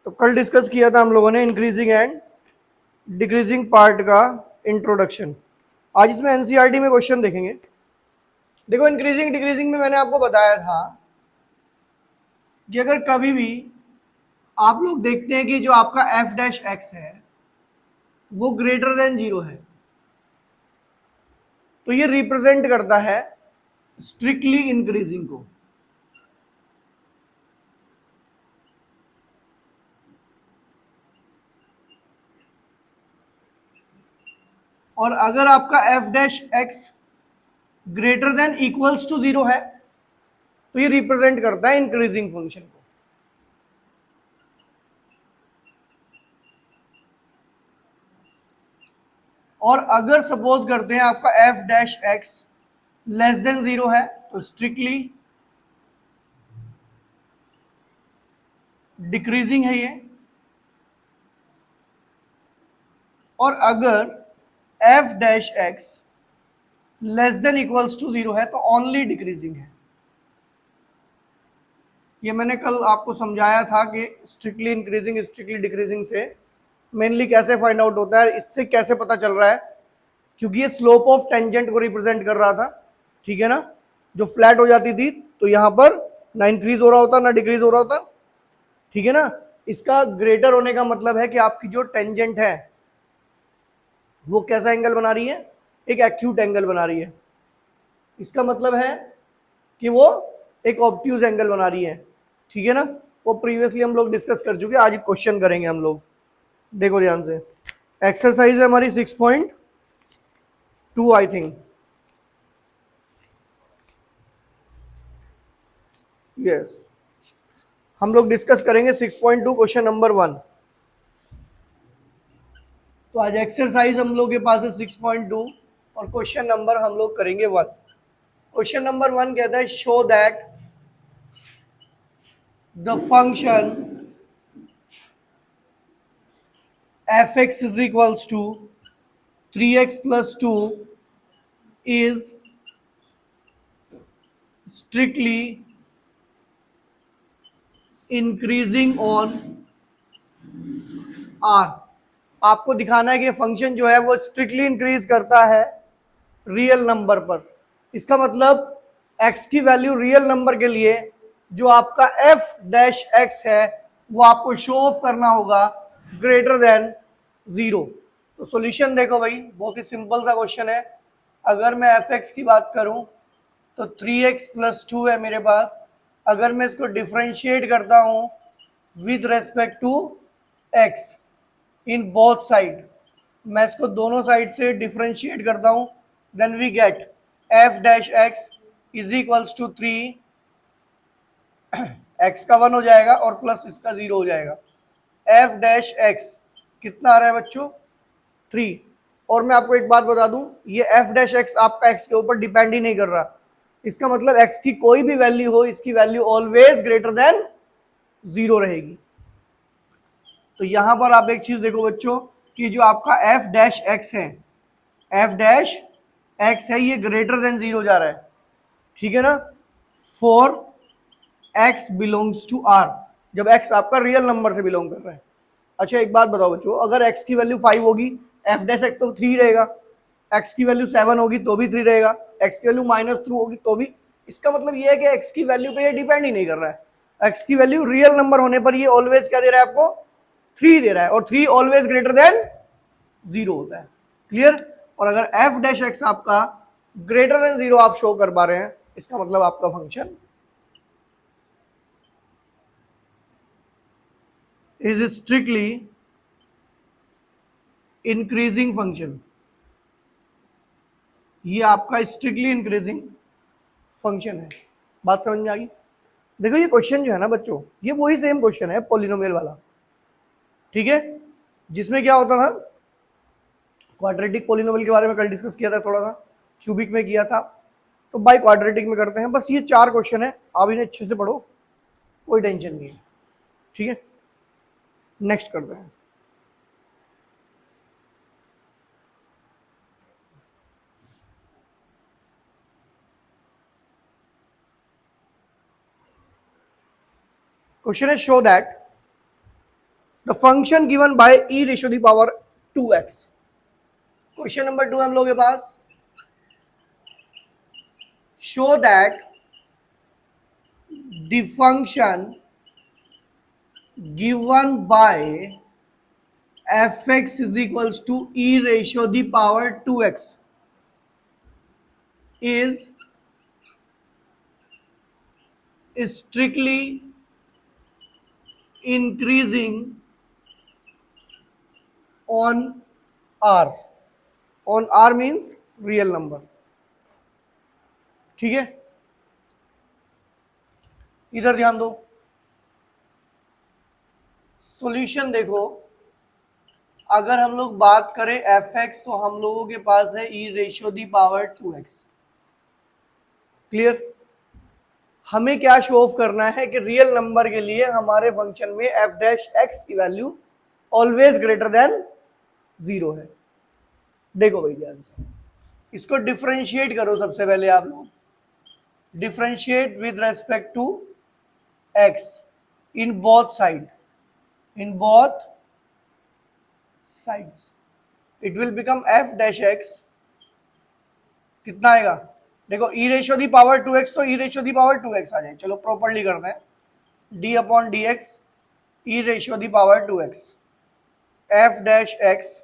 तो कल डिस्कस किया था हम लोगों ने इंक्रीजिंग एंड डिक्रीजिंग पार्ट का इंट्रोडक्शन। आज इसमें एनसीईआरटी में क्वेश्चन देखेंगे। देखो इंक्रीजिंग डिक्रीजिंग में मैंने आपको बताया था कि अगर कभी भी आप लोग देखते हैं कि जो आपका एफ डैश एक्स है वो ग्रेटर देन जीरो है, तो ये रिप्रेजेंट करता है स्ट्रिक्टली इंक्रीजिंग को। और अगर आपका f dash x greater than equals to zero है तो ये रिप्रेजेंट करता है इंक्रीजिंग फंक्शन को। और अगर सपोज करते हैं आपका f dash x less than zero है तो स्ट्रिक्टली डिक्रीजिंग है ये। और अगर f dash x less than equals to zero है तो ओनली डिक्रीजिंग है। ये मैंने कल आपको समझाया था कि स्ट्रिक्टली इंक्रीजिंग स्ट्रिक्टली डिक्रीजिंग से मेनली कैसे फाइंड आउट होता है, इससे कैसे पता चल रहा है, क्योंकि ये स्लोप ऑफ टेंजेंट को रिप्रेजेंट कर रहा था। ठीक है ना, जो फ्लैट हो जाती थी तो यहां पर ना इंक्रीज हो रहा होता ना डिक्रीज हो रहा होता। ठीक है ना, इसका ग्रेटर होने का मतलब है कि आपकी जो टेंजेंट है वो कैसा एंगल बना रही है, एक एक्यूट एंगल बना रही है। इसका मतलब है कि वो एक ऑब्ट्यूज एंगल बना रही है। ठीक है ना, वो प्रीवियसली हम लोग डिस्कस कर चुके हैं, आज क्वेश्चन करेंगे हम लोग। देखो ध्यान से, एक्सरसाइज है हमारी 6.2 आई थिंक, यस। हम लोग डिस्कस करेंगे 6.2 क्वेश्चन नंबर 1। तो आज एक्सरसाइज हम लोग के पास है 6.2 और क्वेश्चन नंबर हम लोग करेंगे 1। क्वेश्चन नंबर 1 कहता है show that the function f(x) is equals to 3x plus 2 is strictly increasing on r। आपको दिखाना है कि फंक्शन जो है वो स्ट्रिक्टली इंक्रीज करता है रियल नंबर पर। इसका मतलब x की वैल्यू रियल नंबर के लिए जो आपका f डैश x है वो आपको शो ऑफ करना होगा ग्रेटर देन जीरो। तो सॉल्यूशन देखो भाई, बहुत ही सिंपल सा क्वेश्चन है। अगर मैं f(x) की बात करूं तो 3x प्लस 2 है मेरे पास। अगर मैं इसको डिफरेंशिएट करता हूं with respect to x in both side, मैं इसको दोनों साइड से डिफरेंशिएट करता हूं, then we get f dash x is equals to 3, x का 1 हो जाएगा और प्लस इसका 0 हो जाएगा। f डैश x कितना आ रहा है बच्चों, 3। और मैं आपको एक बात बता दूं, ये f डैश x आपका x के ऊपर डिपेंड ही नहीं कर रहा। इसका मतलब x की कोई भी वैल्यू हो, इसकी वैल्यू ऑलवेज ग्रेटर देन 0 रहेगी। तो यहां पर आप एक चीज देखो बच्चों कि जो आपका f डैश x है, f डैश x है, ये ग्रेटर देन 0 जा रहा है। ठीक है ना, for x belongs to r, जब x आपका रियल नंबर से बिलोंग कर रहा है। अच्छा एक बात बताओ बच्चों, अगर x की वैल्यू 5 होगी f डैश x तो 3 रहेगा, x की वैल्यू 7 होगी तो भी 3 रहेगा, x की वैल्यू -2 होगी तो भी। इसका मतलब ये है कि x की वैल्यू पे ये डिपेंड ही नहीं कर रहा है। x की वैल्यू रियल नंबर होने पर ये ऑलवेज क्या दे रहा है आपको, 3 दे रहा है, और 3 ऑलवेज ग्रेटर देन 0 होता है। क्लियर। और अगर f डैश x आपका ग्रेटर देन 0 आप शो कर पा रहे हैं, इसका मतलब आपका function is strictly increasing function. ये आपका स्ट्रिक्टली इंक्रीजिंग फंक्शन है। बात समझ में आ गई। देखो ये क्वेश्चन जो है ना बच्चों, ये वही सेम क्वेश्चन है पॉलिनोमियल वाला। ठीक है, जिसमें क्या होता था, क्वाड्रेटिक पॉलिनोमियल के बारे में कल डिस्कस किया था, थोड़ा सा क्यूबिक में किया था, तो बाई क्वाड्रेटिक में करते हैं। बस ये 4 क्वेश्चन है, आप इन्हें अच्छे से पढ़ो, कोई टेंशन नहीं है। ठीक है, नेक्स्ट करते हैं। क्वेश्चन है show that the function given by e ratio the power 2x। Question number 2 हम लोग के पास, show that the function given by fx is equals to e ratio the power 2x is strictly increasing on r। on r means real number। ठीक है, इधर ध्यान दो, solution देखो। अगर हम लोग बात करें fx तो हम लोगों के पास है e ratio the power 2x। Clear? हमें क्या शो ऑफ करना है कि रियल नंबर के लिए हमारे फंक्शन में f डैश x की वैल्यू ऑलवेज ग्रेटर देन 0 है। देखो भाई ध्यान से, इसको डिफरेंशिएट करो। सबसे पहले आप लोग differentiate with respect to x in both side, in both sides it will become f dash x। कितना आएगा? देखो e ratio the power 2x तो e ratio the power 2x आ जाए। चलो प्रॉपर्ली करते हैं, d upon D x E ratio the power 2x f dash x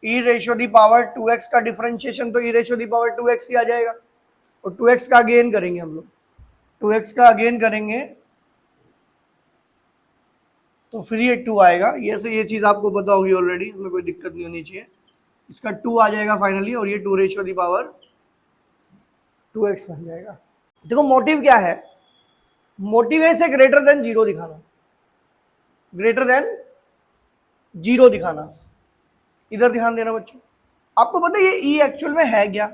E ratio the power 2x का differentiation तो ई रेशियो दी पावर 2x ही आ जाएगा, और 2x का अगेन करेंगे हम लोग, 2x का अगेन करेंगे तो फिर ये 2 आएगा। ये चीज आपको पता होगी ऑलरेडी, इसमें कोई दिक्कत नहीं होनी चाहिए। इसका 2 आ जाएगा फाइनली, और ये 2 रेशियो दी पावर 2x बन जाएगा। देखो मोटिव क्या है, मोटिव है इसे ग्रेटर देन 0 दिखाना, ग्रेटर देन 0 दिखाना। इधर ध्यान देना बच्चों, आपको पता है ये e एक्चुअल में है क्या?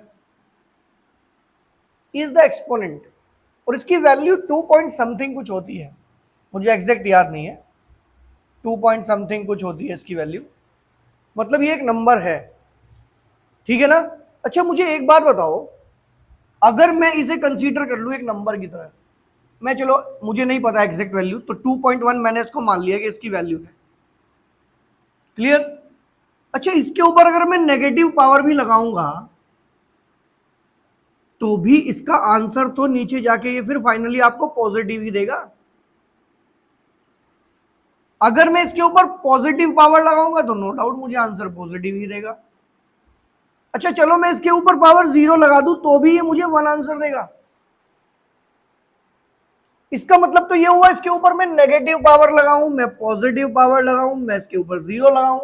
इज द एक्सपोनेंट, और इसकी वैल्यू 2 पॉइंट समथिंग कुछ होती है, मुझे एग्जैक्ट याद नहीं है, 2 पॉइंट समथिंग कुछ होती है इसकी वैल्यू। मतलब ये एक नंबर है, ठीक है ना? अच्छा मुझे एक बात बताओ, अगर मैं इसे कंसीडर कर लूं एक नंबर की तरह, मैं चलो मुझे नहीं पता एग्जैक्ट वैल्यू, तो 2.1 मैंने इसको मान लिया कि इसकी वैल्यू है। क्लियर? अच्छा इसके ऊपर अगर मैं नेगेटिव पावर भी लगाऊंगा तो भी इसका आंसर तो नीचे जाके ये फिर फाइनली आपको पॉजिटिव ही देगा। अगर मैं इसके ऊपर पॉजिटिव पावर लगाऊंगा तो नो डाउट मुझे आंसर पॉजिटिव ही देगा। अच्छा चलो मैं इसके ऊपर पावर 0 लगा दूं तो भी ये मुझे 1 आंसर देगा। इसका मतलब तो ये हुआ इसके ऊपर मैं नेगेटिव पावर लगाऊं, मैं पॉजिटिव पावर लगाऊं, मैं इसके ऊपर 0 लगाऊं,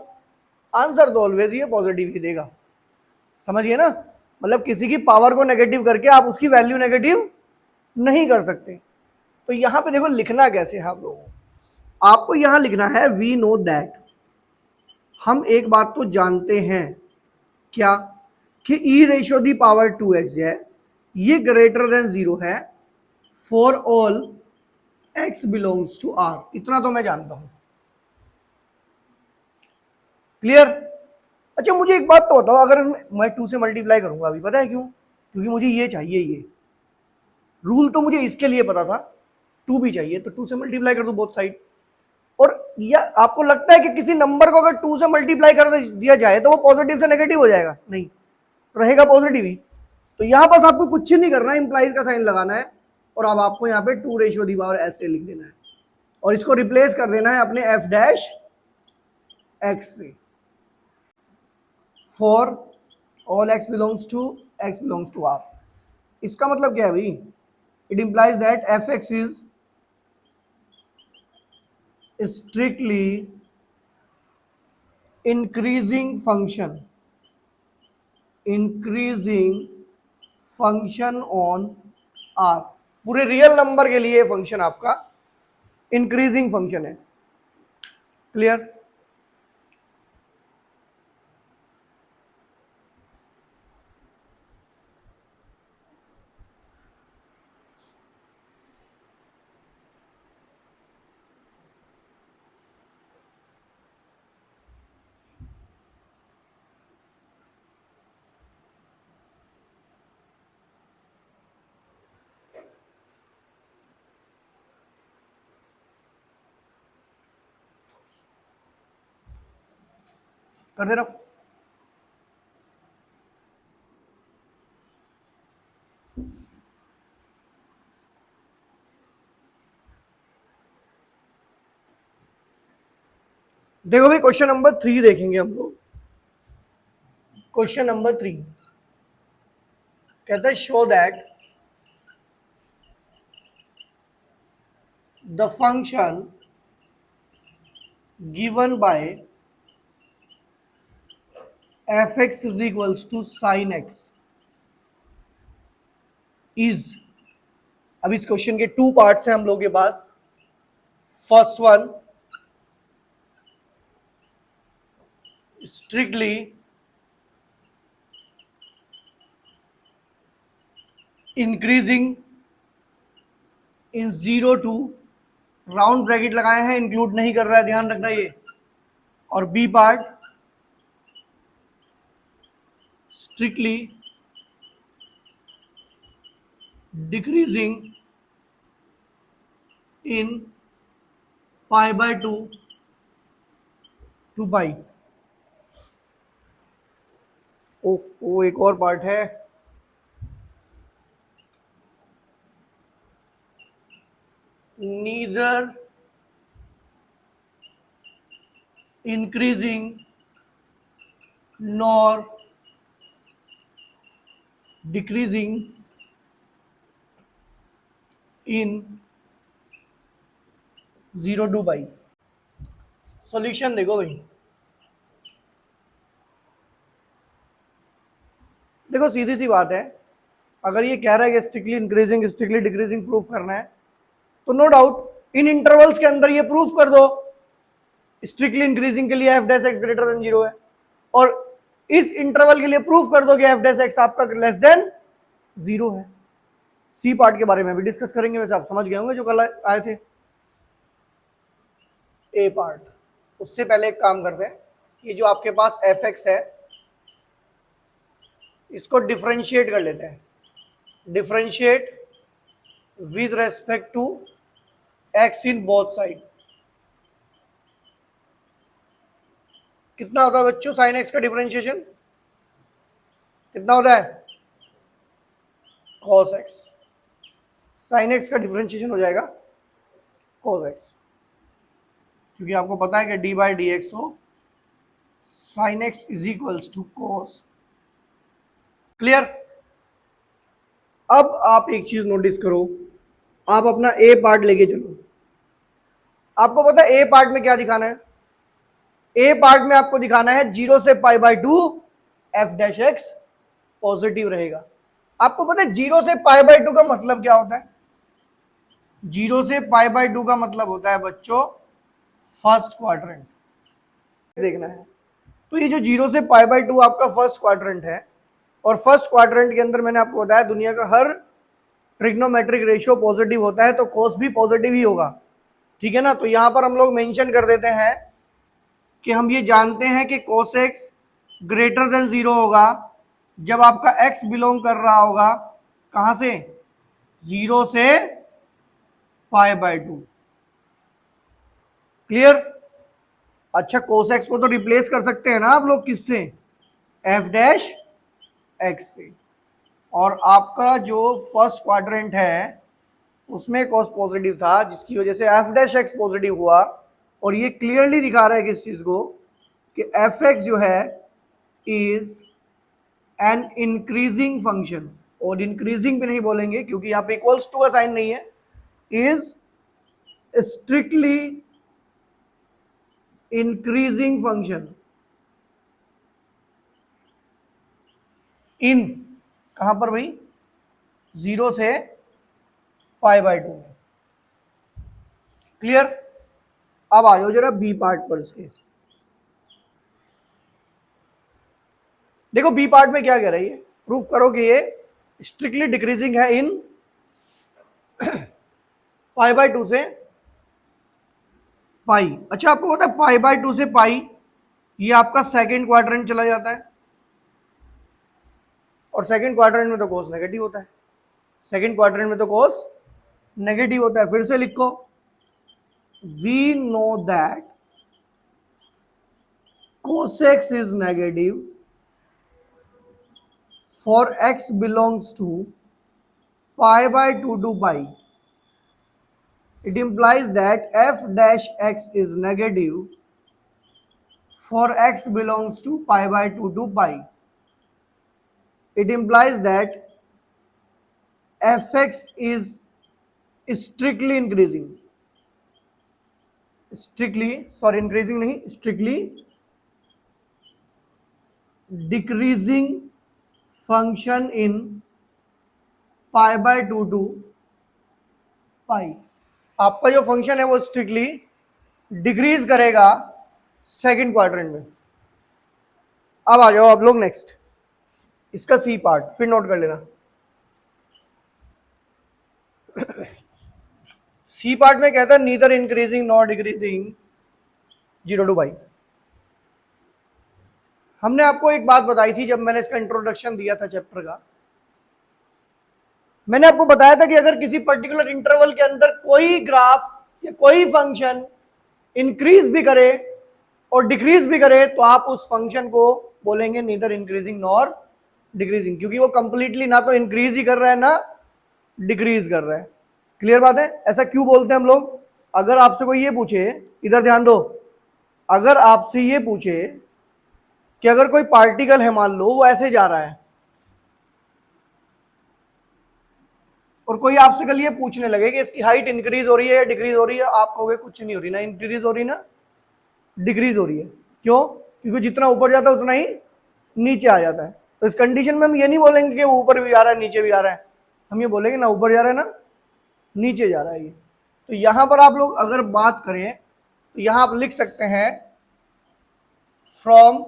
आंसर तो ऑलवेज ये पॉजिटिव ही देगा। समझिए ना, मतलब किसी की पावर को नेगेटिव करके आप उसकी वैल्यू नेगेटिव नहीं कर सकते। तो यहां पे देखो लिखना कैसे है आप लोगों को, आपको यहां लिखना है वी नो दैट, हम एक बात तो जानते हैं क्या, कि ई रेशियो दी पावर 2x है, ये ग्रेटर देन 0 है for all x belongs to r। इतना तो मैं जानता हूं। क्लियर? अच्छा मुझे एक बात तो बताओ, अगर मैं 2 से मल्टीप्लाई करूंगा अभी, पता है क्यों? क्योंकि मुझे ये चाहिए, ये रूल तो मुझे इसके लिए पता था, 2 भी चाहिए, तो 2 से मल्टीप्लाई कर दो बोथ साइड। और या आपको लगता है कि किसी नंबर को अगर 2 से मल्टीप्लाई कर दिया जाए तो वो पॉजिटिव से नेगेटिव हो जाएगा? नहीं, रहेगा पॉजिटिव ही। तो यहां पास आपको कुछ नहीं करना है, इंप्लाइज का साइन लगाना है, और अब आपको यहाँ पे 2 रेशियो दी पावर ऐसे लिख देना है, और इसको रिप्लेस कर देना है अपने f डैश x से, for all x belongs to r। इसका मतलब क्या है भाई? इट इंप्लाइज दैट fx इज strictly increasing function on r। पूरे रियल नंबर के लिए फंक्शन आपका इंक्रीजिंग फंक्शन है। क्लियर? कर दे रफ। देखो भाई क्वेश्चन नंबर 3 देखेंगे हम लोग। क्वेश्चन नंबर 3 कहता है show that the function given by fx is equals to sin x is. अब इस क्वेश्चन के 2 पार्ट्स हैं हम लोग के पास। First one, strictly increasing in 0 to, round bracket लगाए हैं, इंक्लूड नहीं कर रहा है, ध्यान रखना ये। और B part, strictly decreasing in π/2 to pi. ओफो, एक और पार्ट है। Neither increasing nor decreasing in 0 to pi. Solution देखो भाई, देखो सीधी सी बात है, अगर ये कह रहा है कि strictly increasing strictly decreasing proof करना है, तो नो डाउट इन इंटरवल्स के अंदर ये प्रूफ कर दो। स्ट्रिक्टली इंक्रीजिंग के लिए F dash x greater than 0 है, और इस इंटरवल के लिए प्रूफ कर दो कि एफ डैश एक्स आपका लेस देन 0 है। सी पार्ट के बारे में भी डिस्कस करेंगे, वैसे आप समझ गए होंगे जो कल आए थे। ए पार्ट, उससे पहले एक काम करते हैं, ये जो आपके पास एफ एक्स है इसको डिफरेंशिएट कर लेते हैं। Differentiate with respect to x in both side. कितना होता है बच्चों साइन एक्स का डिफरेंशिएशन? कितना होता है? cos x। साइन एक्स का डिफरेंशिएशन हो जाएगा cos x, क्योंकि आपको पता है कि d by D x of sine x is equals to cos। Clear? अब आप एक चीज नोटिस करो, आप अपना ए पार्ट लेके चलो। आपको पता है ए पार्ट में क्या दिखाना है? ए पार्ट में आपको दिखाना है 0 से π/2 एफ डैश एक्स पॉजिटिव रहेगा। आपको पता है 0 से π/2 का मतलब क्या होता है? 0 से π/2 का मतलब होता है बच्चों फर्स्ट क्वाड्रेंट। देखना है तो ये जो 0 से π/2 आपका फर्स्ट क्वाड्रेंट है, और फर्स्ट क्वाड्रेंट के अंदर मैंने आपको बताया दुनिया का हर ट्रिग्नोमेट्रिक रेशियो पॉजिटिव होता है, तो कोस भी पॉजिटिव ही होगा। ठीक है ना? तो यहां पर हम लोग मेंशन कर देते हैं कि हम ये जानते हैं कि cos x ग्रेटर देन 0 होगा जब आपका x बिलोंग कर रहा होगा कहां से? 0 से π/2। क्लियर? अच्छा, cos x को तो रिप्लेस कर सकते हैं ना आप लोग, किससे? एफ डैश एक्स से। और आपका जो फर्स्ट क्वाड्रेंट है उसमें cos पॉजिटिव था, जिसकी वजह से एफ डैश एक्स पॉजिटिव हुआ। और ये क्लियरली दिखा रहा है किस चीज को? कि एफ एक्स जो है इज एन इंक्रीजिंग फंक्शन। और इंक्रीजिंग भी नहीं बोलेंगे क्योंकि यहाँ पे इक्वल्स टू का साइन नहीं है। Is strictly increasing function in, कहां पर भाई? 0 से π/2 में। क्लियर? अब आ जाओ जरा बी पार्ट पर इसके। देखो बी पार्ट में क्या कह रही है, प्रूफ करो कि ये स्ट्रिक्टली डिक्रीजिंग है इन π/2 से पाई। अच्छा, आपको पता है π/2 से पाई ये आपका सेकंड क्वाड्रेंट चला जाता है, और सेकंड क्वाड्रेंट में तो कोस नेगेटिव होता है। सेकंड क्वाड्रेंट में तो कोस नेगेटिव होता है। फिर से लिखो, we know that cos x is negative for x belongs to pi by 2 to pi. It implies that f dash x is negative for x belongs to pi by 2 to pi. It implies that fx is strictly increasing. Increasing नहीं, strictly decreasing function in pi by 2 to pi. आपका जो function है वो strictly decrease करेगा second quadrant में. अब आ जाओ आप लोग नेक्स्ट, इसका सी पार्ट फिर नोट कर लेना. सी पार्ट में कहता है neither increasing not decreasing 0 to पाई. हमने आपको एक बात बताई थी जब मैंने इसका इंट्रोडक्शन दिया था चैप्टर का. मैंने आपको बताया था कि अगर किसी पर्टिकुलर इंटरवल के अंदर कोई ग्राफ या कोई फंक्शन इंक्रीज भी करे और डिक्रीज भी करे तो आप उस फंक्शन को बोलेंगे नीदर इंक्रीजिंग नॉर डिक्रीजिंग, क्योंकि वो कंप्लीटली ना तो इंक्रीज ही कर रहा है ना डिक्रीज कर रहा है. क्लियर बात है? ऐसा क्यों बोलते हैं हम लोग? अगर आपसे कोई ये पूछे, इधर ध्यान दो, अगर आपसे ये पूछे कि अगर कोई पार्टिकल है, मान लो वो ऐसे जा रहा है, और कोई आपसे कल ये पूछने लगे कि इसकी हाइट इंक्रीज हो रही है या डिक्रीज हो रही है, आप कहोगे कुछ नहीं हो रही, ना इंक्रीज हो रही ना डिक्रीज हो रही है. क्यों? क्योंकि जितना ऊपर जाता है उतना ही नीचे आ जाता है. तो इस कंडीशन में हम ये नहीं बोलेंगे कि वो ऊपर भी जा रहा है नीचे भी आ रहा है, हम ये बोलेंगे ना ऊपर जा रहा है ना नीचे जा रहा है ये. तो यहां पर आप लोग अगर बात करें तो यहां आप लिख सकते हैं from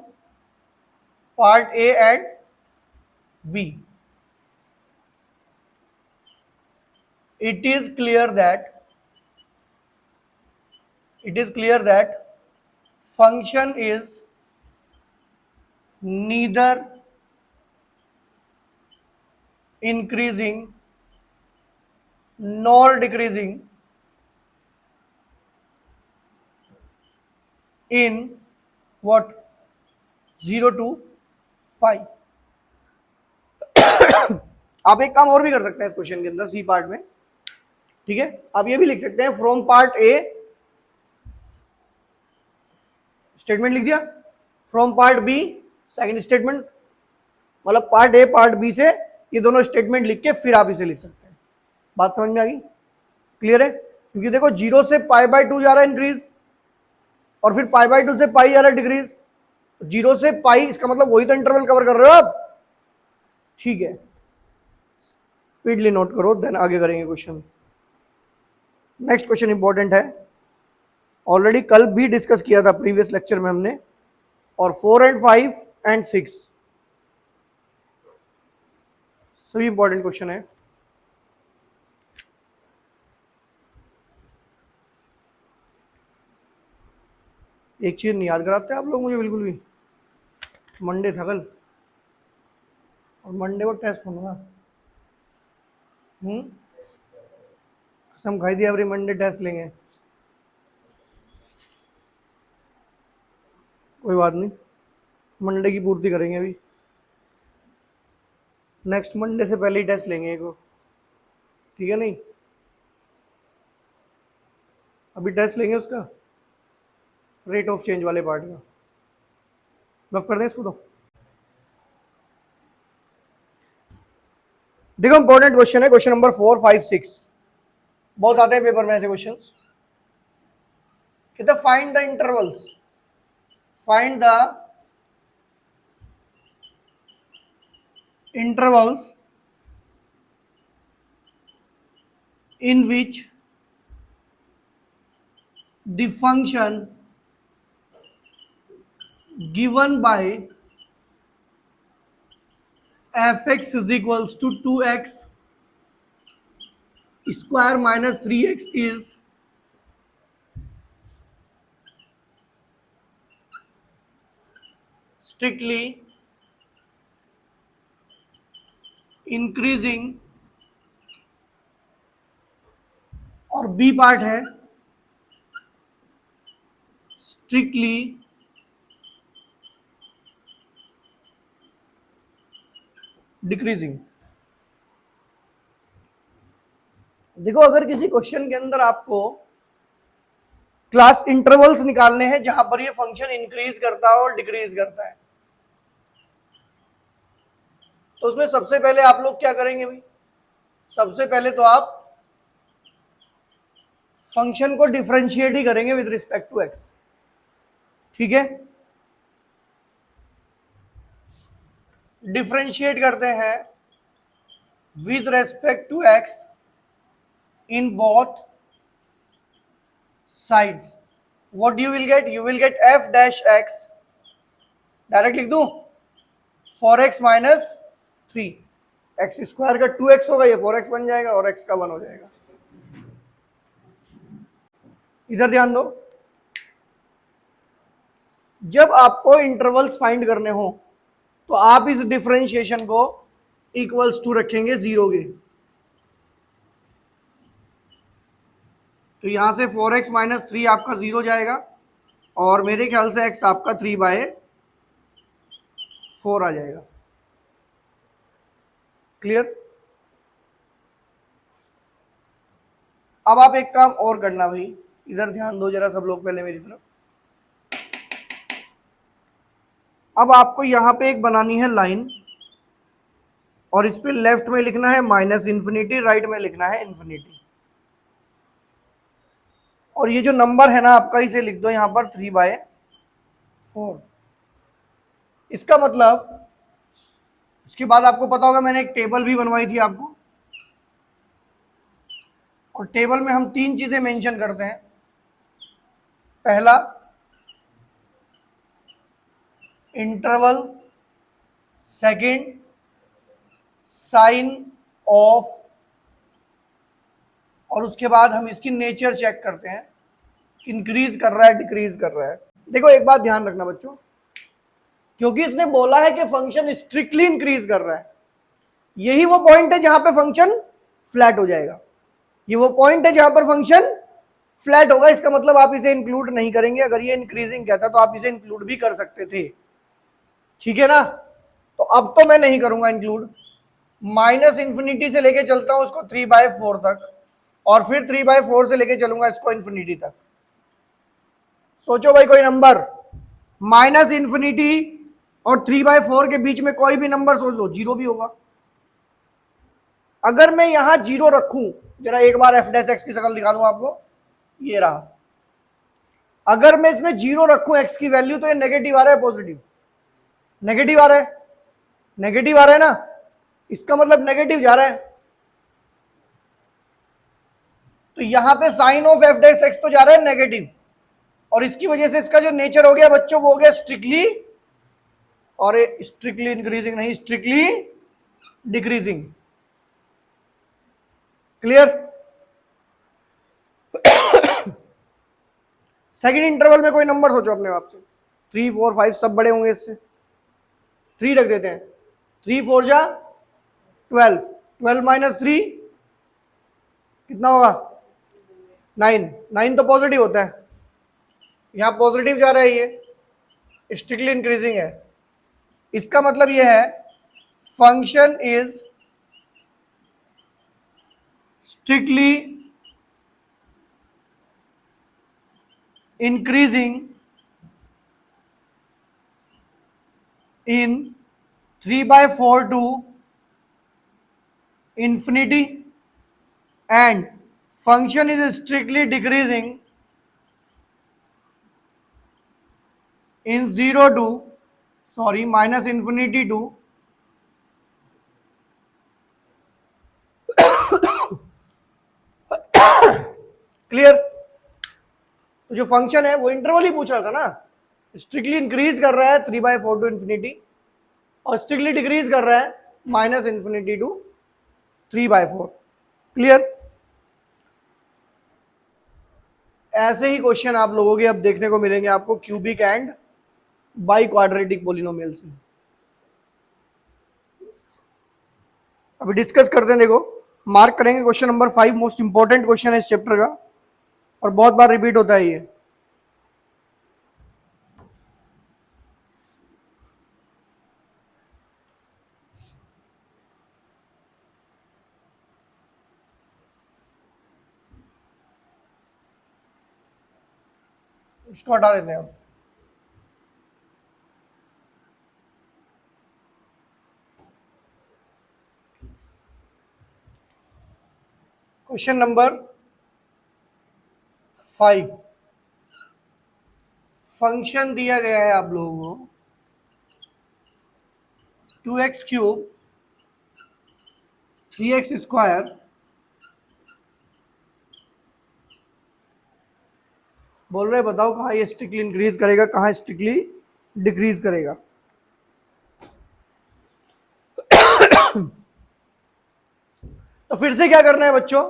part A and B. It is clear that function is neither increasing nor decreasing in what 0 to pi. आप एक काम और भी कर सकते हैं इस क्वेश्चन के अंदर सी पार्ट में. ठीक है, आप ये भी लिख सकते हैं फ्रॉम पार्ट ए, स्टेटमेंट लिख दिया, from part B second statement, मतलब पार्ट ए पार्ट बी से ये दोनों स्टेटमेंट लिख के फिर आप इसे लिख सकते हैं. बात समझ में आ गई? क्लियर है? क्योंकि देखो 0 से पाई बाय 2 जा रहा है इंक्रीज, और फिर पाई बाय 2 से पाई जा रहा है डिक्रीज. 0 से पाई, इसका मतलब वही तो इंटरवल कवर कर रहे हो आप. ठीक है, स्पीडली नोट करो, देन आगे करेंगे क्वेश्चन. नेक्स्ट क्वेश्चन इंपॉर्टेंट है, ऑलरेडी कल भी डिस्कस किया था प्रीवियस लेक्चर में हमने, और 4 and 5 and 6 सभी इंपॉर्टेंट क्वेश्चन है. एक चीज नहीं याद कराते आप लोग मुझे बिल्कुल भी. मंडे था कल और मंडे को टेस्ट होना ना. कसम खाई थी एवरी मंडे टेस्ट लेंगे. कोई बात नहीं, मंडे की पूर्ति करेंगे. अभी नेक्स्ट मंडे से पहले ही टेस्ट लेंगे एक, ठीक है? नहीं, अभी टेस्ट लेंगे उसका रेट ऑफ चेंज वाले पार्ट का. रफ कर दें इसको. तो देखो इंपॉर्टेंट क्वेश्चन है, क्वेश्चन नंबर 4, 5, 6 बहुत आते हैं पेपर में ऐसे क्वेश्चंस. कहते हैं find the intervals, find the intervals in which the function given by fx is equals to 2x square minus 3x is strictly increasing, और बी पार्ट है strictly डिक्रीजिंग। देखो अगर किसी क्वेश्चन के अंदर आपको क्लास इंटरवल्स निकालने हैं जहां पर ये फंक्शन इंक्रीज करता है और डिक्रीज करता है, तो उसमें सबसे पहले आप लोग क्या करेंगे भाई, सबसे पहले तो आप फंक्शन को डिफरेंशिएट ही करेंगे विद रिस्पेक्ट टू एक्स। ठीक है, डिफरेंशिएट करते हैं with respect to x in both sides. What you will get, you will get f dash x, direct लिख दूं, 4x माइनस 3, एक्स स्क्वायर का 2x होगा, ये 4x बन जाएगा और x का 1 हो जाएगा। इधर ध्यान दो, जब आपको इंटरवल्स फाइंड करने हो तो आप इस डिफरेंशिएशन को इक्वल्स टू रखेंगे 0 के। तो यहां से 4x माइनस 3 आपका 0 जाएगा और मेरे ख्याल से x आपका 3/4 आ जाएगा। क्लियर? अब आप एक काम और करना भाई, इधर ध्यान दो जरा सब लोग पहले मेरी तरफ। अब आपको यहां पे एक बनानी है लाइन और इस पे लेफ्ट में लिखना है माइनस इन्फिनिटी, राइट में लिखना है इन्फिनिटी। और ये जो नंबर है ना आपका, इसे लिख दो यहां पर 3/4। इसका मतलब, इसके बाद आपको पता होगा मैंने एक टेबल भी बनवाई थी आपको, और टेबल में हम 3 चीजें मेंशन करते हैं। पहला इंटरवल, सेकंड साइन ऑफ, और उसके बाद हम इसकी नेचर चेक करते हैं, इंक्रीज कर रहा है डिक्रीज कर रहा है। देखो एक बात ध्यान रखना बच्चों, क्योंकि इसने बोला है कि फंक्शन स्ट्रिक्टली इंक्रीज कर रहा है, यही वो पॉइंट है जहां पे फंक्शन फ्लैट हो जाएगा। ये वो पॉइंट है जहां पर फंक्शन फ्लैट होगा। इसका मतलब आप इसे इंक्लूड नहीं करेंगे। अगर ये इंक्रीजिंग कहता तो आप इसे इंक्लूड भी कर सकते थे, ठीक है ना? तो अब तो मैं नहीं करूंगा इंक्लूड। माइनस इंफिनिटी से लेके चलता हूं इसको 3/4 तक, और फिर 3/4 से लेके चलूंगा इसको इंफिनिटी तक। सोचो भाई कोई नंबर माइनस इंफिनिटी और 3/4 के बीच में कोई भी नंबर सोच लो, 0 भी होगा। अगर मैं यहां 0 रखूं, जरा एक बार एफ डैश एक्स की शक्ल दिखा दूं आपको, ये रहा। अगर मैं इसमें 0 रखूं एक्स की वैल्यू, तो ये नेगेटिव आ रहा है पॉजिटिव, नेगेटिव आ रहा है, नेगेटिव आ रहा है ना, इसका मतलब नेगेटिव जा रहा है। तो यहां पे sign of f dash x तो जा रहा है नेगेटिव, और इसकी वजह से इसका जो नेचर हो गया बच्चों वो हो गया स्ट्रिक्टली, और स्ट्रिक्टली इंक्रीजिंग नहीं, strictly decreasing. Clear? Second interval में कोई नंबर सोचो अपने आप से, 3 4 5 सब बड़े होंगे इससे, 3 रख देते हैं। 3 4 जा 12, 12 माइनस 3 कितना होगा? 9। 9 तो पॉजिटिव होता है, यहां पॉजिटिव जा रहा है, ये स्ट्रिक्टली इंक्रीजिंग है। इसका मतलब ये है function is strictly increasing in 3/4 to infinity, and function is strictly decreasing in minus infinity to clear? तो जो फंक्शन है वो इंटरवल ही पूछ रहा था ना, स्ट्रिक्टली इंक्रीज कर रहा है 3/4 टू इन्फिनिटी, और स्ट्रिक्टली डिक्रीज कर रहा है माइनस इन्फिनिटी टू 3/4। क्लियर? ऐसे ही क्वेश्चन आप लोगों के अब देखने को मिलेंगे आपको cubic and by quadratic polynomials में। अभी डिस्कस करते हैं, देखो मार्क करेंगे question number 5, most important question है इस चैप्टर का, और बहुत बार रिपीट होता है ये। इसको हटा देते हैं हम। क्वेश्चन नंबर 5, फंक्शन दिया गया है आप लोगों को 2x क्यूब 3x स्क्वायर बोल रहे बताओ कहाँ ये स्ट्रिक्टली इंक्रीज करेगा, कहाँ स्ट्रिक्टली डिक्रीज करेगा। तो फिर से क्या करना है बच्चों,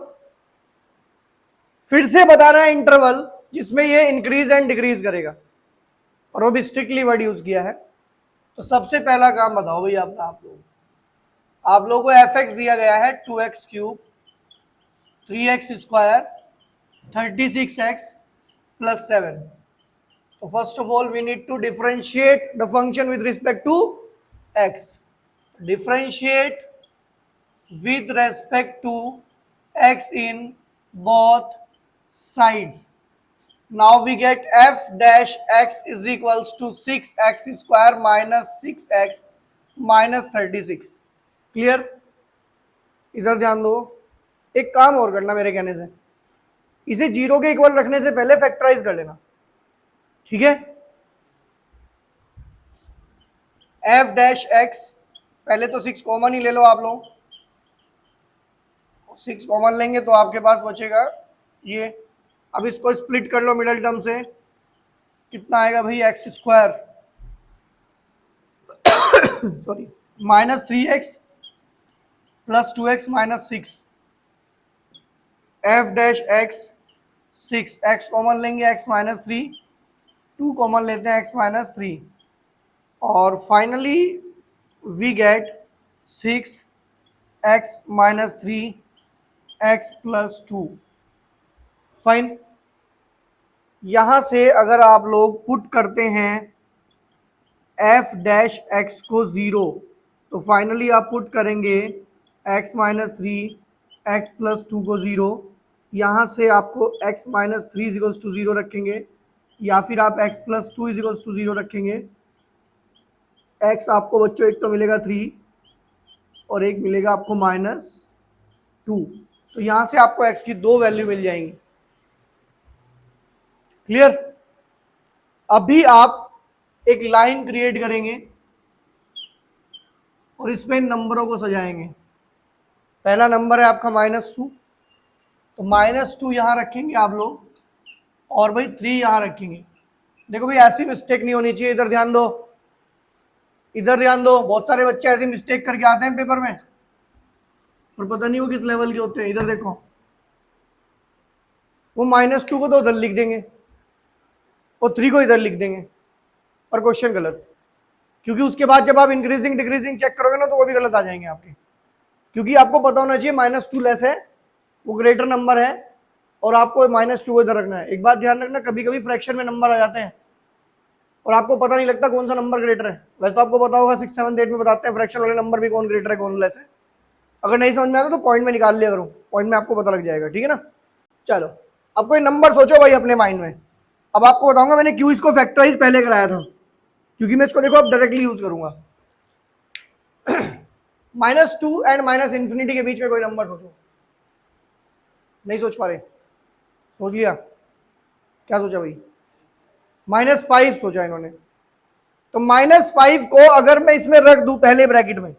फिर से बताना है इंटरवल जिसमें ये इंक्रीज एंड डिक्रीज करेगा, और वो भी स्ट्रिक्टली वर्ड यूज किया है। तो सबसे पहला काम बताओ भैया अपना, आप लोगों को एफ एक्स दिया गया है 2x cube 3x square 36x plus 7। तो first of all we need to differentiate the function with respect to x। Differentiate with respect to x in both sides. Now we get f dash x is equals to 6x square minus 6x minus 36। Clear? इधर ध्यान दो, एक काम और करना मेरे कहने से, इसे जीरो के इक्वल रखने से पहले फैक्टराइज कर लेना, ठीक है। f डैश x, पहले तो 6 कॉमन ही ले लो आप लोग, 6 कॉमन लेंगे तो आपके पास बचेगा ये। अब इसको स्प्लिट कर लो मिडिल टर्म से, कितना आएगा भाई x square sorry minus 3x plus 2x minus 6। F dash x 6, x common लेंगे x माइनस 3, 2 कॉमन लेते हैं x माइनस 3, और finally we get 6x minus 3 x plus 2। Fine, यहां से अगर आप लोग पुट करते हैं f डैश x को 0, तो फाइनली आप पुट करेंगे x माइनस 3 x प्लस 2 को 0। यहां से आपको x माइनस 3 इजिकल्स टू 0 रखेंगे, या फिर आप x प्लस 2 इजिकल्स टू 0 रखेंगे। x आपको बच्चों एक तो मिलेगा 3 और एक मिलेगा आपको माइनस 2, तो यहां से आपको x की 2 वैल्यू मिल जाएंगी। क्लियर? अभी आप एक लाइन क्रिएट करेंगे और इसमें नंबरों को सजाएंगे। पहला नंबर है आपका -2, तो -2 यहां रखेंगे आप लोग, और भाई 3 यहां रखेंगे। देखो भाई ऐसी मिस्टेक नहीं होनी चाहिए, इधर ध्यान दो, इधर ध्यान दो। बहुत सारे बच्चे ऐसी मिस्टेक करके आते हैं पेपर में और पता नहीं वो किस लेवल के होते हैं। इधर देखो, वो -2 को तो उधर लिख देंगे और 3 को इधर लिख देंगे, और क्वेश्चन गलत, क्योंकि उसके बाद जब आप इंक्रीजिंग डिक्रीजिंग चेक करोगे ना तो वो भी गलत आ जाएंगे आपके, क्योंकि आपको पता होना चाहिए -2 लेस है, वो ग्रेटर नंबर है, और आपको -2 को इधर रखना है। एक बात ध्यान रखना, कभी कभी फ्रैक्शन में नंबर आ जाते हैं और आपको पता नहीं लगता कौन सा नंबर ग्रेटर है। वैसे तो आपको पता होगा 6, 7, 8 में बताते हैं फ्रैक्शन वाले नंबर भी कौन ग्रेटर है कौन लेस है। अगर नहीं समझ में आता तो पॉइंट में निकाल लिया करो, पॉइंट में आपको पता लग जाएगा, ठीक है ना। चलो अब कोई नंबर सोचो भाई अपने माइंड में। अब आपको बताऊंगा मैंने क्यों इसको फैक्टराइज पहले कराया था, क्योंकि मैं इसको देखो अब डायरेक्टली यूज करूंगा। -2 एंड -∞ के बीच में कोई नंबर सोचो। नहीं सोच पा रहे? सोच लिया? क्या सोचा भाई? -5 सोचा इन्होंने। तो -5 को अगर मैं इसमें रख दूं पहले ब्रैकेट में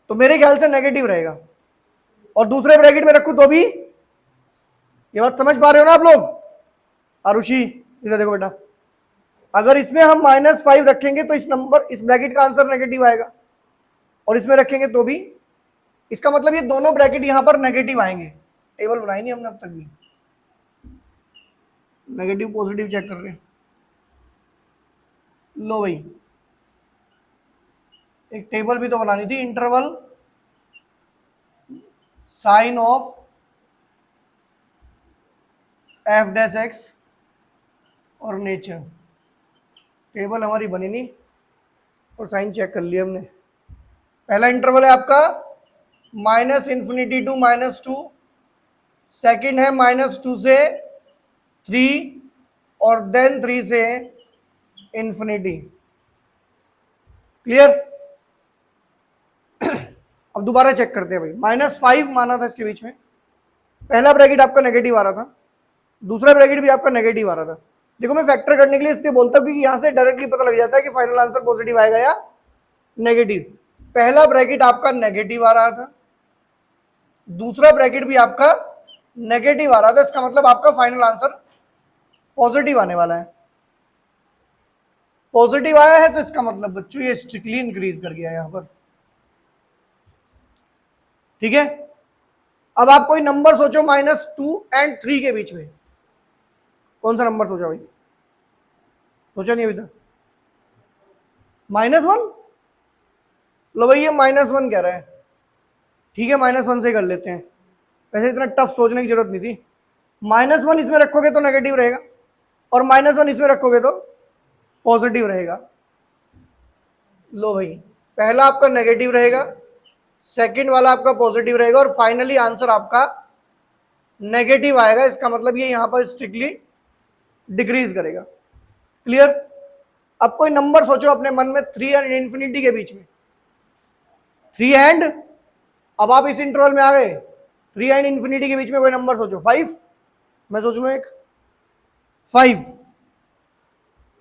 तो मेरे ख्याल से नेगेटिव रहेगा, और दूसरे ब्रैकेट में रखूं तो भी। ये बात समझ पा रहे हो ना आप लोग? आरुषि इधर देखो बेटा, अगर इसमें हम -5 रखेंगे तो इस नंबर इस ब्रैकेट का आंसर नेगेटिव आएगा, और इसमें रखेंगे तो भी। इसका मतलब ये दोनों ब्रैकेट यहां पर नेगेटिव आएंगे। टेबल बनाई नहीं हमने अब तक भी, नेगेटिव पॉजिटिव चेक कर रहे हैं। लो भाई, एक टेबल भी तो बनानी थी, interval sign of f dash x और नेचर। टेबल हमारी बनी नहीं और साइन चेक कर लिया हमने। पहला इंटरवल है आपका -∞ टू -2, सेकंड है -2 से 3, और देन 3 से इंफिनिटी। क्लियर? अब दोबारा चेक करते हैं भाई। -5 माना था इसके बीच में, पहला ब्रैकेट आपका नेगेटिव आ रहा था, दूसरा ब्रैकेट भी आपका नेगेटिव आ रहा था। देखो मैं फैक्टर करने के लिए इसलिए बोलता हूं क्योंकि यहां से डायरेक्टली पता लग जाता है कि फाइनल आंसर पॉजिटिव आएगा या नेगेटिव। पहला ब्रैकेट आपका नेगेटिव आ रहा था, दूसरा ब्रैकेट भी आपका नेगेटिव आ रहा था, इसका मतलब आपका फाइनल आंसर पॉजिटिव आने वाला है। पॉजिटिव आया है तो इसका मतलब बच्चों ये स्ट्रिक्टली इंक्रीज कर गया यहां पर। ठीक है, अब आप कोई नंबर सोचो -2 और 3 के बीच में, कौन सा नंबर सोचा भाई? सोचा नहीं अभी तक? -1। लो भाई ये -1 कह रहा है, ठीक है -1 से कर लेते हैं, वैसे इतना टफ सोचने की जरूरत नहीं थी। -1 इसमें रखोगे तो नेगेटिव रहेगा और -1 इसमें रखोगे तो पॉजिटिव रहेगा। लो भाई पहला आपका नेगेटिव रहेगा, सेकंड वाला आपका पॉजिटिव रहेगा और फाइनली आंसर आपका नेगेटिव आएगा। इसका मतलब ये यहां पर स्ट्रिक्टली डिक्रीज करेगा। क्लियर? अब कोई नंबर सोचो अपने मन में 3 एंड इंफिनिटी के बीच में, 3 एंड, अब आप इस इंटरवल में आ गए, 3 एंड इंफिनिटी के बीच में कोई नंबर सोचो। 5, मैं सोच लूं एक 5।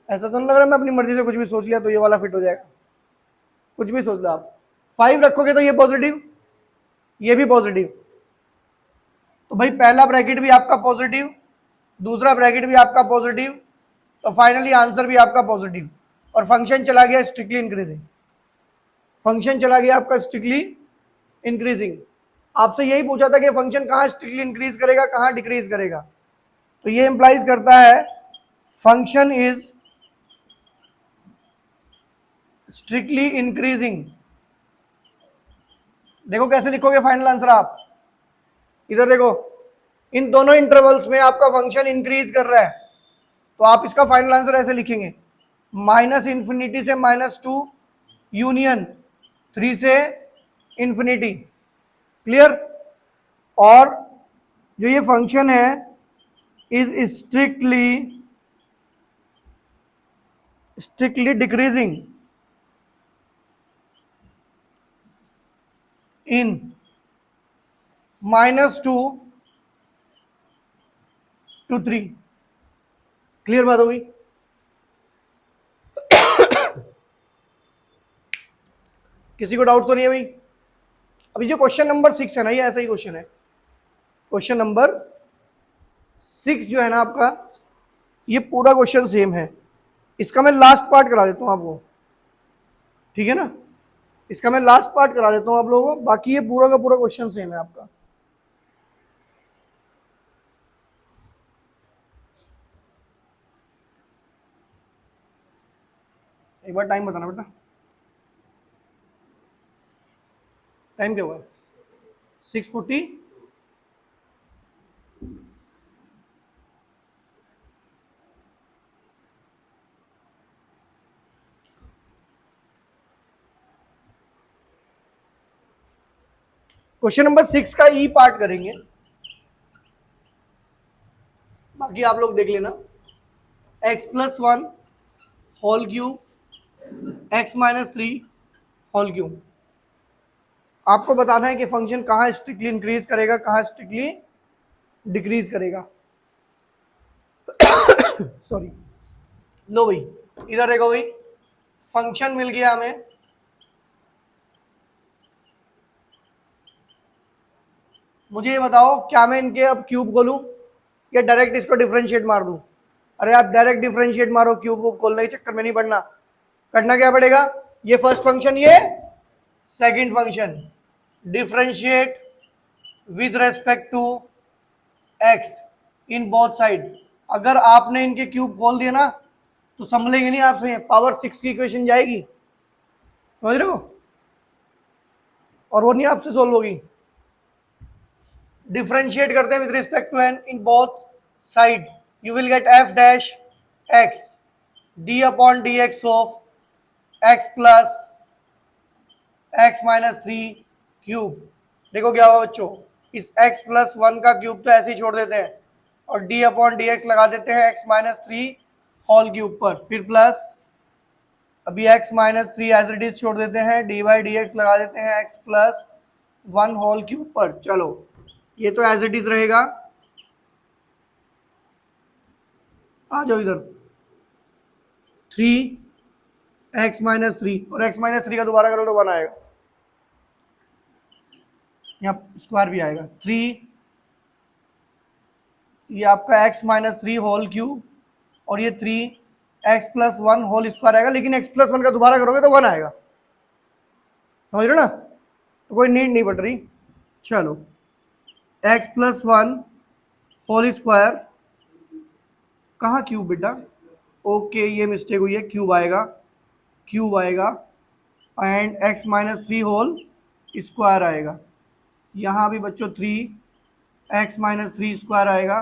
ऐसा तो नहीं लग रहा मैं अपनी मर्जी से कुछ भी सोच लिया तो ये वाला फिट हो जाएगा? कुछ भी सोच लो आप, 5 रखोगे तो ये पॉजिटिव, ये भी पॉजिटिव, तो भाई पहला ब्रैकेट भी आपका पॉजिटिव, दूसरा ब्रैकेट भी आपका पॉजिटिव, तो फाइनली आंसर भी आपका पॉजिटिव और फंक्शन चला गया स्ट्रिक्टली इंक्रीजिंग। फंक्शन चला गया आपका स्ट्रिक्टली इंक्रीजिंग। आपसे यही पूछा था कि फंक्शन कहाँ स्ट्रिक्टली इंक्रीज करेगा, कहाँ डिक्रीज करेगा, तो ये इंप्लाइज करता है फंक्शन इज स्ट्रिक्टली इंक्रीजिंग। देखो कैसे लिखोगे फाइनल आंसर आप, इधर देखो, इन दोनों इंटरवल्स में आपका फंक्शन इंक्रीज कर रहा है, तो आप इसका फाइनल आंसर ऐसे लिखेंगे -इंफिनिटी से -2 यूनियन 3 से इंफिनिटी। क्लियर? और जो ये फंक्शन है is strictly decreasing in -2 to 3। Clear बात होगी? किसी को डाउट तो नहीं है भाई? अभी जो क्वेश्चन नंबर 6 है ना, ये ऐसा ही क्वेश्चन है। क्वेश्चन नंबर 6 जो है ना आपका, ये पूरा क्वेश्चन सेम है। इसका मैं लास्ट पार्ट करा देता हूं आपको, ठीक है ना? इसका मैं लास्ट पार्ट करा देता हूं आप लोगों को, बाकी ये पूरा का पूरा क्वेश्चन सेम है आपका। एक बार टाइम बताना बेटा, टाइम क्या हुआ? 6:40। क्वेश्चन नंबर 6 का ई पार्ट करेंगे, बाकी आप लोग देख लेना। x+1 whole cube x-3 whole cube. आपको बताना है कि फंक्शन कहाँ स्ट्रिक्टली इंक्रीज करेगा, कहाँ स्ट्रिक्टली डिक्रीज करेगा। सॉरी। लो भाई इधर देखो भाई, फंक्शन मिल गया हमें, मुझे ये बताओ क्या मैं इनके अब क्यूब खोलूं या डायरेक्ट इसको डिफरेंशिएट मार दूं? अरे आप डायरेक्ट डिफरेंशिएट मारो, क्यूब को खोलने के चक्कर में नहीं पड़ना। करना क्या पड़ेगा, ये फर्स्ट फंक्शन, ये second function, differentiate with respect to x in both side. अगर आपने इनके क्यूब खोल दिया ना तो संभलेंगे नहीं आपसे, पावर 6 की इक्वेशन जाएगी, समझ रहे हो? और वो नहीं आपसे सोल्व होगी। डिफरेंशिएट करते हैं with respect to n in both side, you will get f dash x d upon dx of x plus x minus 3 cube. देखो क्या हुआ बच्चों, इस x plus 1 का क्यूब तो ऐसे ही छोड़ देते हैं, और डी अपॉन डी एक्स लगा देते हैं एक्स माइनस थ्री होल के ऊपर, फिर प्लस अभी x minus three as it is छोड़ देते हैं, डी बाई डी एक्स लगा देते हैं एक्स प्लस वन होल के ऊपर। चलो ये तो एज इट इज रहेगा, आ जाओ इधर, थ्री एक्स माइनस थ्री और एक्स माइनस थ्री का दोबारा करो तो वन आएगा, यहाँ स्क्वायर भी आएगा, थ्री ये आपका x minus three whole cube और ये three x plus one whole square आएगा, लेकिन एक्स प्लस वन का दोबारा करोगे तो वन आएगा, समझ रहे हो ना, तो कोई नीड नहीं पड़ रही। चलो x plus one whole square, कहाँ क्यूब बेटा, ओके ये मिस्टेक हुई है, क्यूब आएगा, क्यूब आएगा and x minus three whole square आएगा, यहाँ भी बच्चों three x minus three square आएगा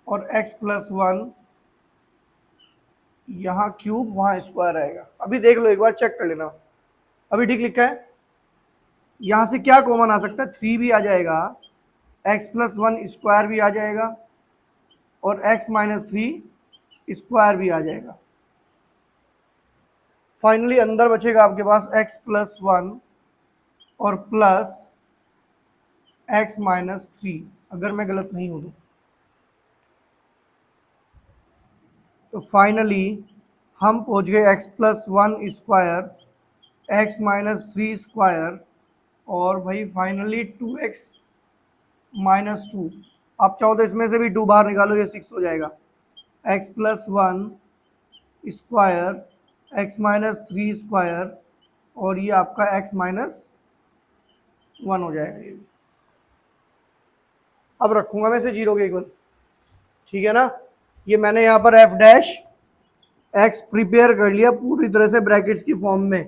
और एक्स प्लस वन यहाँ क्यूब वहाँ स्क्वायर आएगा। अभी देख लो एक बार चेक कर लेना, अभी ठीक लिखा है, यहाँ से क्या कॉमन आ सकता है, थ्री भी आ जाएगा, एक्स प्लस वन स्क्वायर भी आ जाएगा और एक्स माइनस थ्री स्क्वायर भी आ जाएगा। फाइनली अंदर बचेगा आपके पास एक्स प्लस वन और प्लस एक्स माइनस थ्री, अगर मैं गलत नहीं हूं तो फाइनली हम पहुंच गए x plus one square x minus three square और भाई finally two x minus two. आप चाहो तो इसमें से भी टू बाहर निकालो, ये सिक्स हो जाएगा, x plus one square x minus three square और ये आपका एक्स माइनस वन हो जाएगा। ये अब रखूंगा मैं इसे जीरो के इक्वल, ठीक है ना। ये मैंने यहाँ पर एफ डैश एक्स प्रिपेयर कर लिया पूरी तरह से ब्रैकेट्स की फॉर्म में,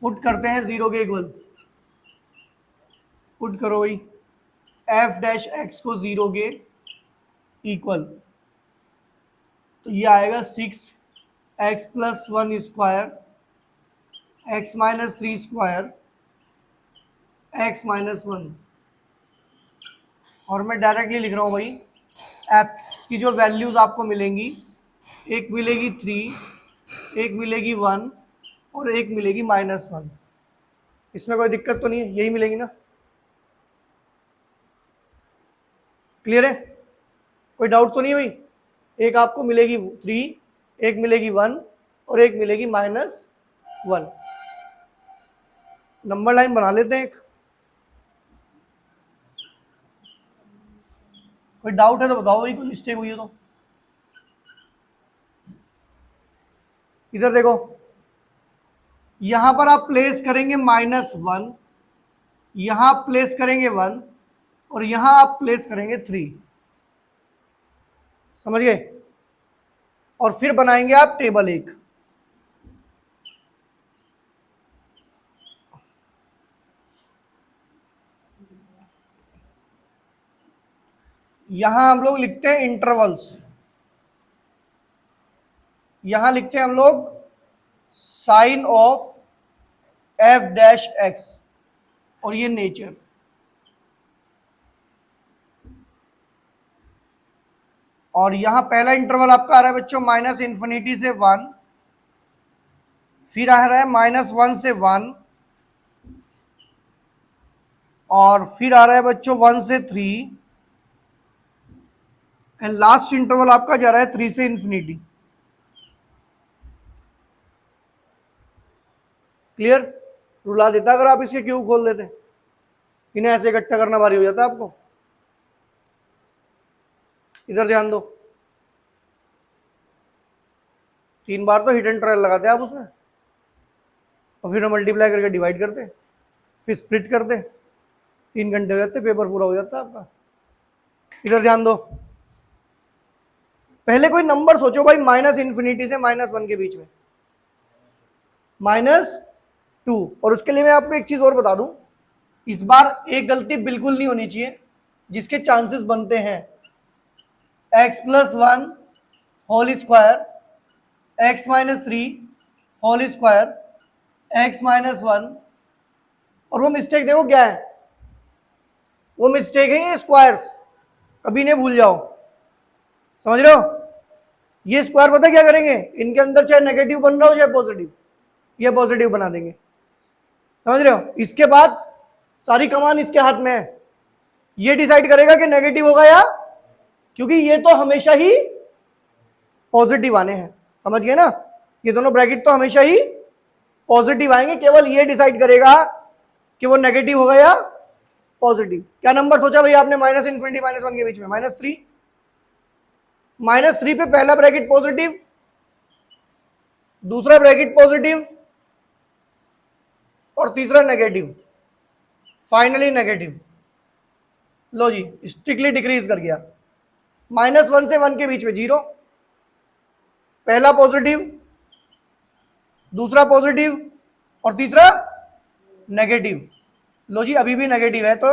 पुट करते हैं जीरो के इक्वल, पुट करो भाई एफ डैश एक्स को जीरो के इक्वल, तो ये आएगा six x plus one square x minus three square x minus one, और मैं डायरेक्टली लिख रहा हूँ भाई एक्स की जो वैल्यूज आपको मिलेंगी, एक मिलेगी थ्री, एक मिलेगी वन और एक मिलेगी माइनस वन, इसमें कोई दिक्कत तो नहीं है, यही मिलेगी ना, क्लियर है, कोई डाउट तो नहीं है भाई। एक आपको मिलेगी थ्री, एक मिलेगी वन और एक मिलेगी माइनस वन। नंबर लाइन बना लेते हैं एक, कोई डाउट है तो बताओ भाई, कोई मिस्टेक हुई है तो। इधर देखो, यहां पर आप प्लेस करेंगे माइनस वन, यहां आप प्लेस करेंगे वन और यहां आप प्लेस करेंगे थ्री, समझ गए, और फिर बनाएंगे आप टेबल एक, यहां हम लोग लिखते हैं इंटरवल्स, यहां लिखते हैं हम लोग sign of f dash x और ये नेचर, और यहां पहला इंटरवल आपका आ रहा है बच्चों माइनस इन्फिनिटी से वन, फिर आ रहा है माइनस वन से वन और फिर आ रहा है बच्चों वन से थ्री एंड लास्ट इंटरवल आपका जा रहा है थ्री से इन्फिनिटी। क्लियर, रुला देता अगर आप इसके क्यूब खोल देते, इन्हें ऐसे इकट्ठा करना भारी हो जाता आपको। इधर ध्यान दो, तीन बार तो हिडन ट्रायल लगाते आप उसमें और फिर मल्टीप्लाई करके डिवाइड करते, फिर स्प्लिट करते, 3 घंटे हो जाते, पेपर पूरा हो जाता आपका। इधर ध्यान दो, पहले कोई नंबर सोचो भाई माइनस इन्फिनिटी से माइनस वन के बीच में, माइनस टू, और उसके लिए मैं आपको एक चीज और बता दूं, इस बार एक गलती बिल्कुल नहीं होनी चाहिए जिसके चांसेस बनते हैं, x plus one whole square x minus three whole square x minus one, और वो मिस्टेक देखो क्या है, वो मिस्टेक है ये स्क्वायर्स, कभी नहीं भूल जाओ, समझ रहे हो। ये स्क्वायर पता क्या करेंगे, इनके अंदर चाहे नेगेटिव बन रहा हो चाहे पॉजिटिव, ये पॉजिटिव बना देंगे, समझ रहे हो। इसके बाद सारी कमान इसके हाथ में है, ये डिसाइड करेगा कि नेगेटिव होगा या, क्योंकि ये तो हमेशा ही पॉजिटिव आने हैं, समझ गए ना। ये दोनों ब्रैकेट तो हमेशा ही पॉजिटिव आएंगे, केवल ये डिसाइड करेगा कि वो नेगेटिव होगा या पॉजिटिव। क्या नंबर सोचा भाई आपने माइनस इन्फिनिटी माइनस वन के बीच में, -3। -3 पे पहला ब्रैकेट पॉजिटिव, दूसरा ब्रैकेट पॉजिटिव और तीसरा नेगेटिव, फाइनली नेगेटिव। लो जी, स्ट्रिक्टली डिक्रीज कर गया। -1 से 1 के बीच में 0, पहला पॉजिटिव, दूसरा पॉजिटिव और तीसरा नेगेटिव। लो जी, अभी भी नेगेटिव है, तो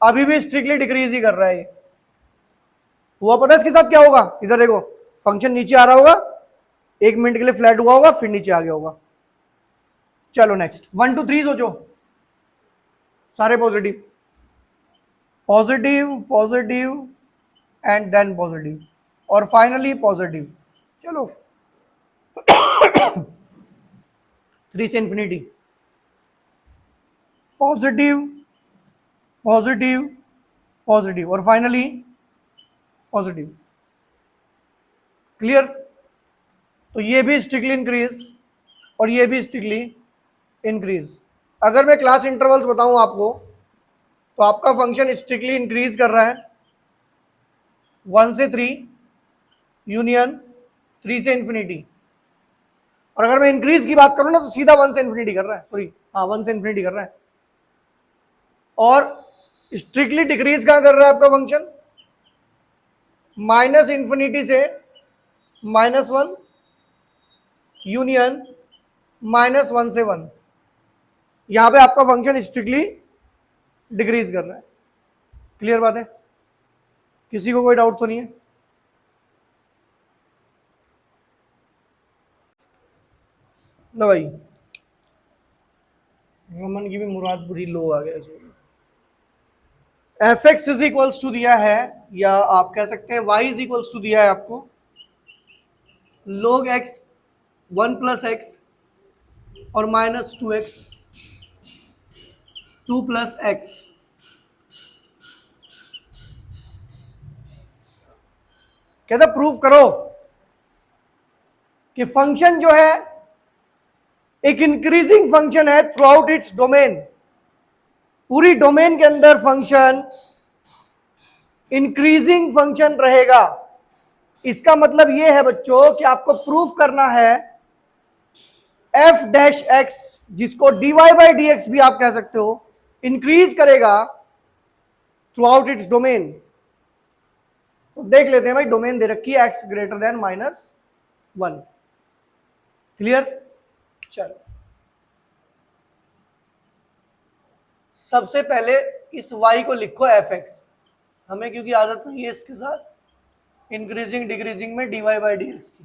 अभी भी स्ट्रिक्टली डिक्रीज ही कर रहा है ये। हुआ पता है इसके साथ क्या होगा, इधर देखो, फंक्शन नीचे आ रहा होगा, 1 मिनट के लिए फ्लैट हुआ होगा, फिर नीचे आ गया होगा। चलो नेक्स्ट, 1 2 3 सोचो, सारे positive, positive positive and then positive और फाइनली पॉजिटिव। चलो 3 से इंफिनिटी, पॉजिटिव पॉजिटिव पॉजिटिव और फाइनली पॉजिटिव। क्लियर। तो ये भी स्ट्रिक्टली इंक्रीज और ये भी स्ट्रिक्टली इंक्रीज। अगर मैं क्लास इंटरवल्स बताऊं आपको, तो आपका फंक्शन स्ट्रिक्टली इंक्रीज कर रहा है 1 से 3 यूनियन 3 से इंफिनिटी, और अगर मैं इंक्रीज की बात करूं ना तो सीधा 1 से इंफिनिटी कर रहा है, सॉरी हाँ 1 से इंफिनिटी कर रहा है। और स्ट्रिक्टली डिक्रीज कहां कर रहा है आपका फंक्शन, माइनस इंफिनिटी से -1 यूनियन -1 से 1। यहां पे आपका फंक्शन स्ट्रिक्टली डिक्रीज कर रहा है। क्लियर बात है, किसी को कोई डाउट तो नहीं है। लो भाई, रमन की भी मुराद बुरी लो आ गया। F x is equals to दिया है, या आप कह सकते हैं वाई इज इक्वल्स टू दिया है आपको, log x 1 प्लस एक्स और -2x 2 प्लस एक्स। कहता प्रूव करो कि फंक्शन जो है एक इंक्रीजिंग फंक्शन है थ्रू आउट इट्स डोमेन, पूरी डोमेन के अंदर फंक्शन इंक्रीजिंग फंक्शन रहेगा। इसका मतलब यह है बच्चों कि आपको प्रूफ करना है एफ डैश एक्स, जिसको dy बाई डी एक्स भी आप कह सकते हो, इंक्रीज करेगा थ्रू आउट इट्स डोमेन। तो देख लेते हैं भाई, डोमेन दे रखी है x ग्रेटर देन -1। क्लियर। चलो सबसे पहले इस y को लिखो एफ एक्स, हमें क्योंकि आदत नहीं है इसके साथ इंक्रीजिंग डिक्रीजिंग में dy बाई डी एक्स की।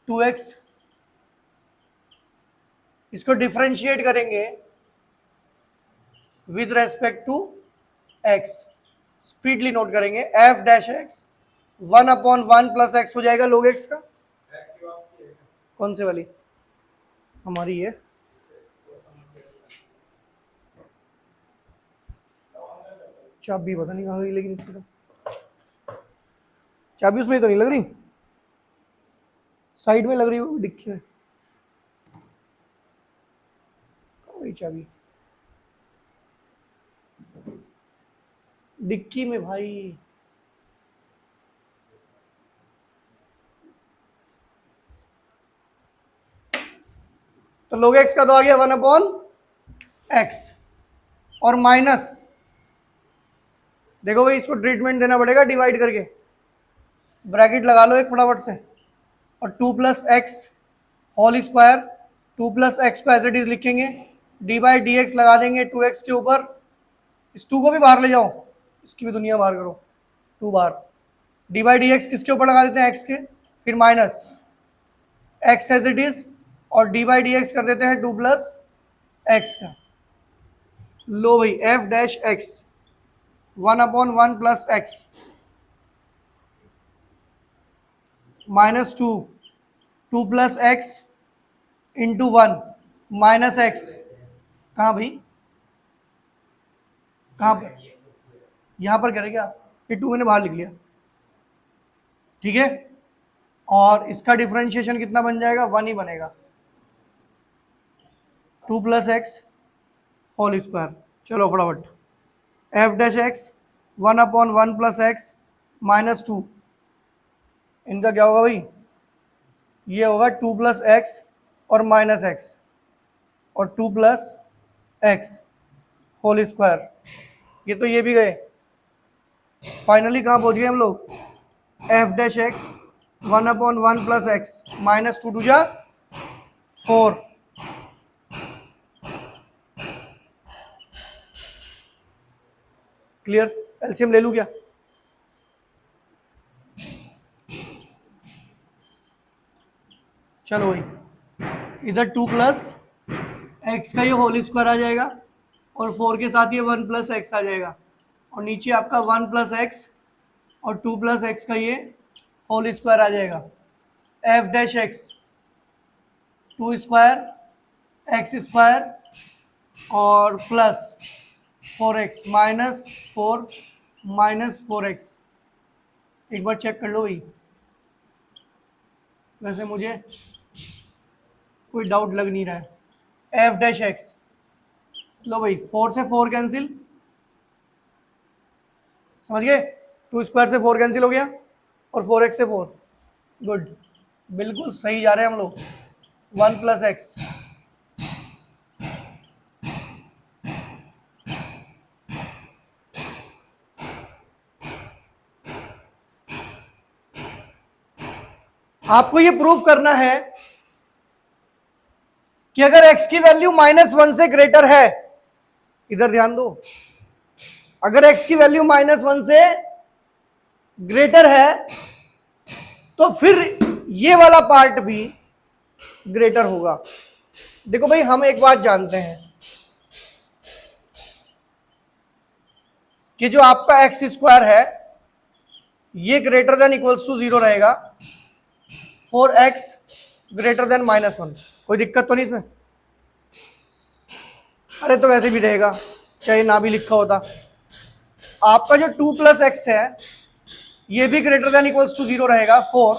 2x, इसको डिफरेंशिएट करेंगे with respect to x, speedily note करेंगे, F dash x 1/1 plus X हो जाएगा log x का। कौन से वाली, हमारी है चाबी, पता नहीं कहाँ गई, लेकिन इसकी तो चाबी उसमें तो नहीं लग रही, साइड में लग रही हो डिक्की में, वही चाबी डिक्की में भाई। तो log x का तो आ गया 1/x और माइनस, देखो भाई इसको ट्रीटमेंट देना पड़ेगा डिवाइड करके, ब्रैकेट लगा लो एक फटाफट से, और 2 plus x whole square, 2 plus x को एज इट इज लिखेंगे, डी बाई डी एक्स लगा देंगे 2x के ऊपर, इस 2 को भी बाहर ले जाओ, इसकी भी दुनिया बाहर करो, 2 बार डी बाई डी एक्स किसके ऊपर लगा देते हैं x के, फिर minus x as it is और डी बाई डी एक्स कर देते हैं 2 प्लस एक्स का। लो भाई f dash x 1/1 plus x -2 2 plus x into 1 minus x. कहाँ भाई, कहाँ पर? यहाँ पर करें क्या, ये 2 मैंने बाहर लिख लिया, ठीक है। और इसका डिफरेंशिएशन कितना बन जाएगा, 1 ही बनेगा, 2 प्लस एक्स होल स्क्वायर। चलो फटाफट, f dash x 1/1 plus x -2, इनका क्या होगा भाई, ये होगा 2 प्लस एक्स और माइनस एक्स और 2 प्लस एक्स होल स्क्वायर। ये तो ये भी गए, फाइनली कहाँ पहुंच गए हम लोग, f dash x 1/1 plus x -2 टू जा 4। क्लियर, एलसीएम ले लूं क्या, चलो भाई इधर 2 प्लस एक्स का ये होल स्क्वायर आ जाएगा और 4 के साथ ये 1 प्लस एक्स आ जाएगा और नीचे आपका 1 प्लस एक्स और 2 प्लस एक्स का ये होल स्क्वायर आ जाएगा। F dash x 2 square x square और प्लस 4x -4 एक बार चेक कर लो भाई, वैसे मुझे कोई डाउट लग नहीं रहा है। एफ डैश एक्स, लो भाई 4 से 4 कैंसिल, समझ गए, 2 स्क्वायर से 4 कैंसिल हो गया और 4x से 4, गुड, बिल्कुल सही जा रहे हैं हम लोग। 1 प्लस एक्स आपको ये प्रूफ करना है कि अगर x की वैल्यू -1 से ग्रेटर है, इधर ध्यान दो, अगर x की वैल्यू -1 से ग्रेटर है तो फिर ये वाला पार्ट भी ग्रेटर होगा। देखो भाई हम एक बात जानते हैं कि जो आपका एक्स स्क्वायर है ये ग्रेटर देन इक्वल्स टू 0 रहेगा फॉर एक्स ग्रेटर देन -1। कोई दिक्कत तो नहीं इसमें, अरे तो वैसे भी रहेगा चाहे ना भी लिखा होता। आपका जो 2 प्लस एक्स है ये भी ग्रेटर देन इक्वल्स टू 0 रहेगा फॉर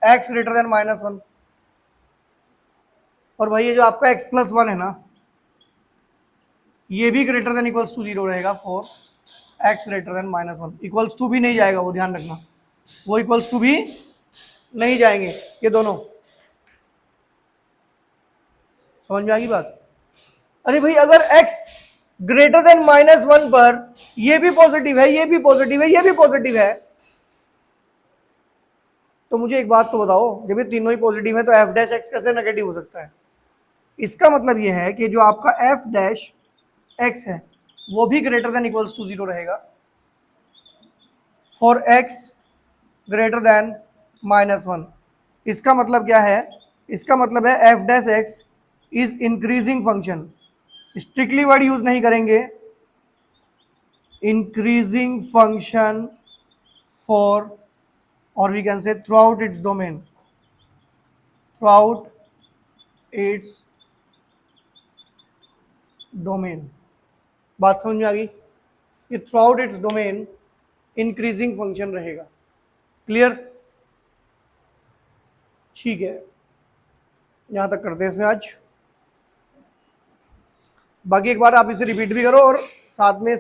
एक्स ग्रेटर देन -1। और भाई ये जो आपका x प्लस 1 है ना ये भी ग्रेटर देन इक्वल्स टू 0 रहेगा for x greater than -1। Equals to भी नहीं जाएगा वो, ध्यान रखना, वो इक्वल्स टू भी नहीं जाएंगे ये दोनों। समझ में आ गई बात? अरे भाई अगर x ग्रेटर देन -1 पर ये भी पॉजिटिव है, ये भी पॉजिटिव है, ये भी पॉजिटिव है, तो मुझे एक बात तो बताओ, जब ये तीनों ही पॉजिटिव है तो एफ डैश एक्स कैसे नेगेटिव हो सकता है? इसका मतलब ये है कि जो आपका एफ डैश एक्स है वो भी ग्रेटर देन इक्वल्स टू 0 रहेगा फॉर एक्स ग्रेटर देन -1। इसका मतलब क्या है? इसका मतलब है f dash x is increasing function. Strictly word use नहीं करेंगे, इंक्रीजिंग फंक्शन फॉर, और we can say throughout its domain, throughout its domain. बात समझ में आ गई? ये throughout its domain increasing function रहेगा। क्लियर? ठीक है, यहां तक करते हैं इसमें आज। बाकी एक बार आप इसे रिपीट भी करो और साथ में